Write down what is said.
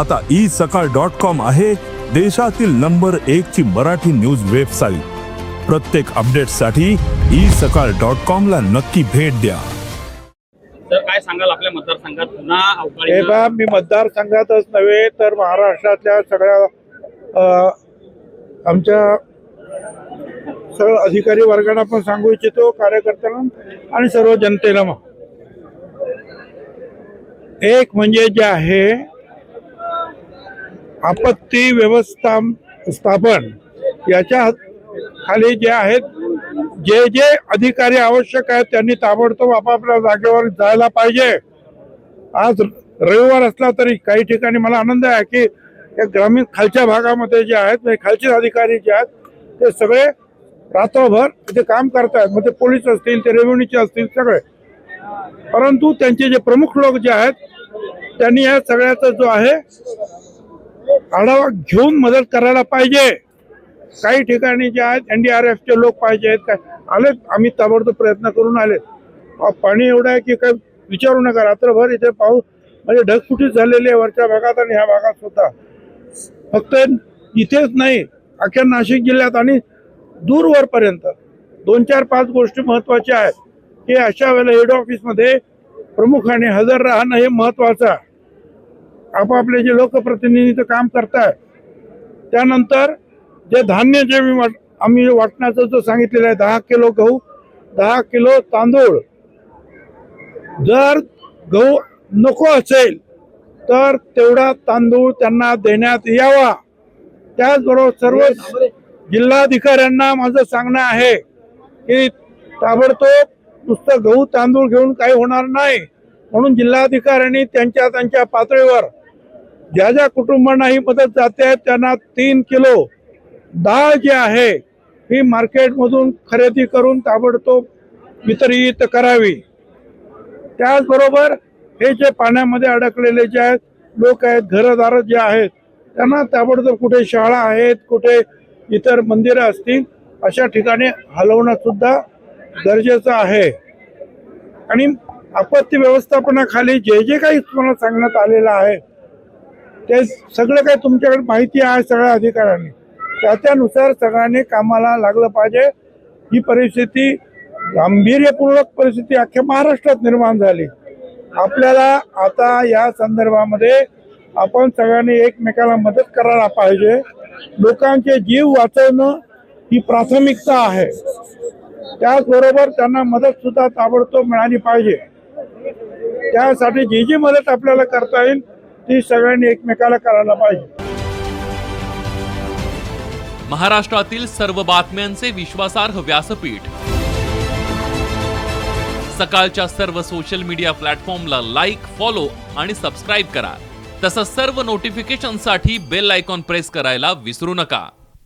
आता isakal.com आहे देशातील नंबर 1 ची मराठी न्यूज वेबसाईट। प्रत्येक अपडेटसाठी isakal.com ला नक्की भेट द्या। तर काय सांगाल आपल्या मतदारसंघात पुन्हा अवकाळी? हे बा, मी मतदारसंघातच नव्हे तर महाराष्ट्रातल्या सगळ्या आमच्या सर्व अधिकारी वर्गाला पण सांगू इच्छितो, कार्यकर्त्यांना आणि सर्व जनतेला। मग एक म्हणजे जे आहे आपत्ती व्यवस्थापन, याच्या खाली जे आहेत जे अधिकारी आवश्यक आहेत त्यांनी ताबडतोब आपापल्या जागेवर जायला पाहिजे। आज रविवार असला तरी काही ठिकाणी मला आनंद आहे की या ग्रामीण खालच्या भागामध्ये जे आहेत खालचे अधिकारी जे आहेत ते सगळे रात्रभर इथे काम करतात। मग ते पोलीस असतील, ते रेव्हेन्यूचे असतील, सगळे। परंतु त्यांचे जे प्रमुख लोक जे आहेत त्यांनी या सगळ्याचा जो आहे आढावा घेऊन मदत करायला पाहिजे। काही ठिकाणी जे आहेत NDRFचे लोक पाहिजेत, काय आलेत, आम्ही ताबडतोब प्रयत्न करून आले। पाणी एवढं आहे की काय विचारू नका, रात्रभर इथे पाऊस म्हणजे ढगफुटी झालेली आहे वरच्या भागात आणि ह्या भागात सुद्धा। फक्त इथेच नाही, अख्ख्या नाशिक जिल्ह्यात आणि दूरवरपर्यंत 2, 4, 5 गोष्टी महत्वाच्या आहेत की अशा वेळेला हेड ऑफिसमध्ये प्रमुखाने हजर राहणं हे महत्वाचं आहे। आपापले जे लोकप्रतिनिधीचं काम करतायत, त्यानंतर जे धान्य जे आम्ही वाटण्याचं जो सांगितलेलं आहे 10 किलो गहू, 10 किलो तांदूळ, जर गहू नको असेल तर तेवढा तांदूळ त्यांना देण्यात यावा। त्याचबरोबर सर्व जिल्हाधिकाऱ्यांना माझं सांगणं आहे की ताबडतोब नुसतं गहू तांदूळ घेऊन काही होणार नाही, म्हणून जिल्हाधिकाऱ्यांनी त्यांच्या पातळीवर ज्या ज्या कुटुंबांना ही मदत जाते त्यांना 3 किलो डाळ जी आहे ही मार्केटमधून खरेदी करून ताबडतोब वितरित करावी। त्याचबरोबर हे जे पाण्यामध्ये अडकलेले जे आहेत लोक आहेत, घरदार जे आहेत, त्यांना ताबडतोब कुठे शाळा आहेत, कुठे इतर मंदिरं असतील, अशा ठिकाणी हलवणं सुद्धा गरजेचं आहे। आणि आपत्ती व्यवस्थापनाखाली जे काही तुम्हाला सांगण्यात आलेलं आहे ते सगळं काही तुमच्याकडे माहिती आहे सगळ्या अधिकाऱ्यांनी, त्यानुसार सगळ्यांनी कामाला लागलं पाहिजे। ही परिस्थिती गांभीर्यपूर्ण परिस्थिती अख्ख्या महाराष्ट्रात निर्माण झाली। आपल्याला आता या संदर्भामध्ये आपण सगळ्यांनी एकमेकाला मदत करायला पाहिजे। लोकांचे जीव वाचवणं ही प्राथमिकता आहे, त्याचबरोबर त्यांना मदत सुद्धा ताबडतोब मिळाली पाहिजे। त्यासाठी जी मदत आपल्याला करता येईल ती सगळ्यांनी एकमेकाला करायला पाहिजे। महाराष्ट्रातील सर्व बातम्यांचे विश्वासार्ह व्यासपीठ सकाळच्या सर्व सोशल मीडिया प्लॅटफॉर्मला लाईक, फॉलो आणि सबस्क्राईब करा। तसंच सर्व नोटिफिकेशनसाठी बेल आयकॉन प्रेस करायला विसरू नका।